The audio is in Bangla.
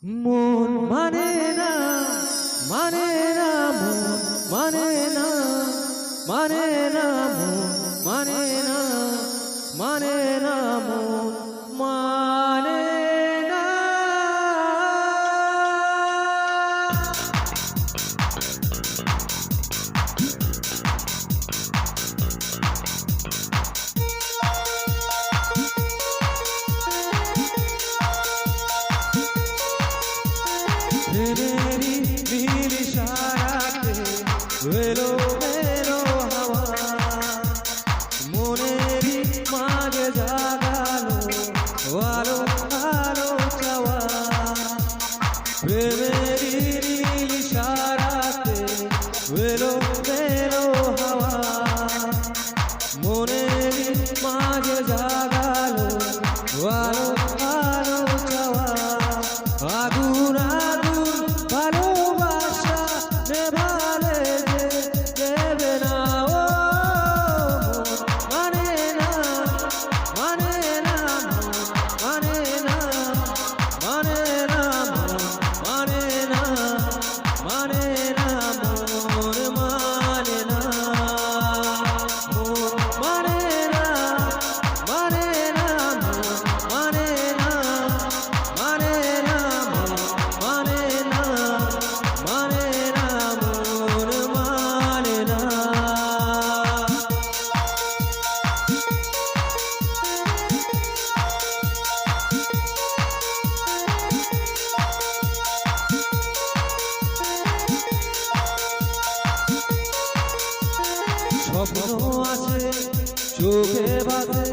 মন মানে না, মানে না, মন মানে না, মানে না, মন মানে না, মানে না, মন মানে না। मेरी नील इशाराते वेलो वेलो हवा मोनेरी मागे जागालो वालो वालो चावा मेरी नील इशाराते वेलो वेलो हवा मोनेरी मागे जागालो वालो वालो चावा आगुन आगुन ভালোবাসা নেভালে দেবে না ও মানে না, মানে না, মানে না, মানে না, মানে না, মানে না, মন মানে না, মন মানে না, মানে না, মানে না, মানে না, মানে না, মানে না, মন মানে না। স্বপ্ন আছে চোখে বাঁধে